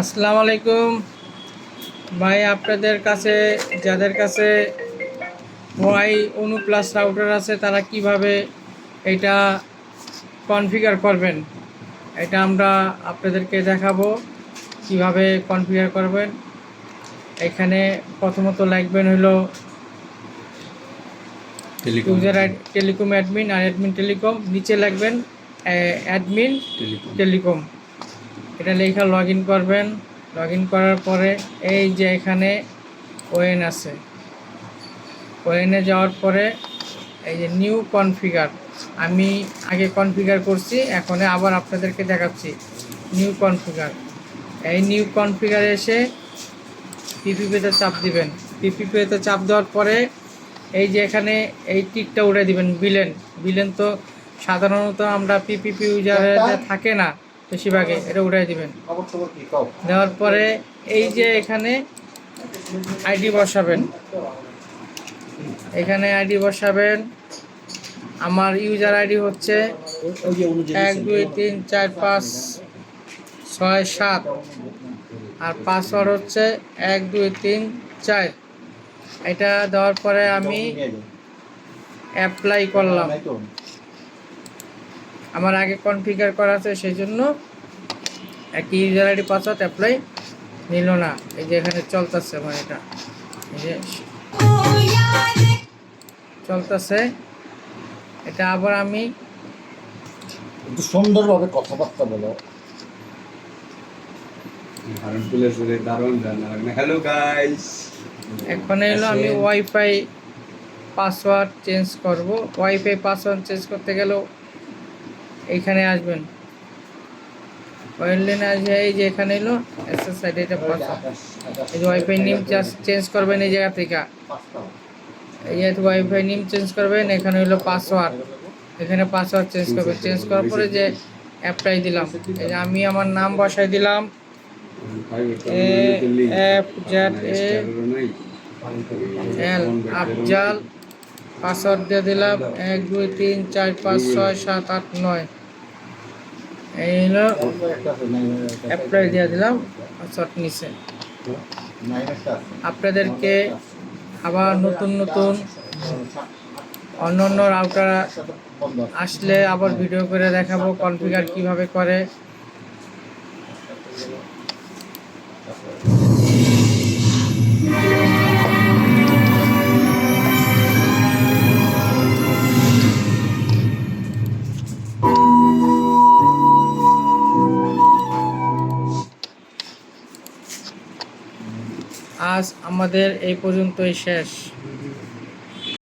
আসসালামু আলাইকুম ভাই, আপনাদের কাছে যাদের কাছে ওয়াই অনু প্লাস রাউটার আছে তারা কিভাবে এটা কনফিগার করবেন, এটা আমরা আপনাদেরকে দেখাবো কিভাবে কনফিগার করবেন। এখানে প্রথমত লাগবেন হলো ইউজার টেলিকম অ্যাডমিন আর অ্যাডমিন টেলিকম, নিচে লাগবেন অ্যাডমিন টেলিকম। এটা লেখা লগ ইন করবেন। লগ ইন করার পরে এই যে এখানে ওএন আছে, ওএনে যাওয়ার পরে এই যে নিউ কনফিগার, আমি আগে কনফিগার করছি, এখন আবার আপনাদেরকে দেখাচ্ছি নিউ কনফিগার। এই নিউ কনফিগারে এসে পিপিপিতে চাপ দিবেন। পিপিপিতে চাপ দেওয়ার পরে এই যে এখানে এই টিকটা উঠে দিবেন, বিলেন তো সাধারণত আমরা পিপিপি ইউজারে থাকে না বেশিরভাগে, এটা উঠাই দিবেন। দেওয়ার পরে এই যে এখানে আইডি বসাবেন, এখানে আইডি বসাবেন। আমার ইউজার আইডি হচ্ছে 1 2 3 4 5 6 7 আর পাসওয়ার্ড হচ্ছে 1 2 3 4। এটা দেওয়ার পরে আমি অ্যাপ্লাই করলাম। আমার আগে কনফিগার করা আছে সেই জন্য একই ইউজার আইডি পাসওয়ার্ড অ্যাপ্লাই নিল না। এই যে এখানে চলতেছে, আমার এটা এই যে চলতেছে। এটা আবার আমি একটু সুন্দরভাবে কথাবার্তা বলো। হ্যালো গাইস, এখন এলো আমি ওয়াইফাই পাসওয়ার্ড চেঞ্জ করব। ওয়াইফাই পাসওয়ার্ড চেঞ্জ করতে গেলেও এইখানে আসবেন, ওয়েলেনে আসবে। এই যে এখানে এলো এসএসআইডি, এটা পাসওয়ার্ড। এই যে ওয়াইফাই নেম চেঞ্জ করবেন এই জায়গা থেকে, এই যে ওয়াইফাই নেম চেঞ্জ করবেন। এখানে হলো পাসওয়ার্ড, এখানে পাসওয়ার্ড চেঞ্জ করবেন। চেঞ্জ করার পরে যে অ্যাপ্লাই দিলাম, এই যে আমি আমার নাম বসাই দিলাম AFZAL আফজাল। পাসওয়ার্ড দিয়ে দিলাম 1 2 3 4 5 6 7 8 9। এই হলো অ্যাপ্লাই দিয়ে দিলাম, পাসওয়ার্ড নিচে। আপনাদেরকে আবার নতুন অন্য রাউটার আসলে আবার ভিডিও করে দেখাবো কনফিগার কিভাবে করে। আজ আমাদের এই পর্যন্তই শেষ।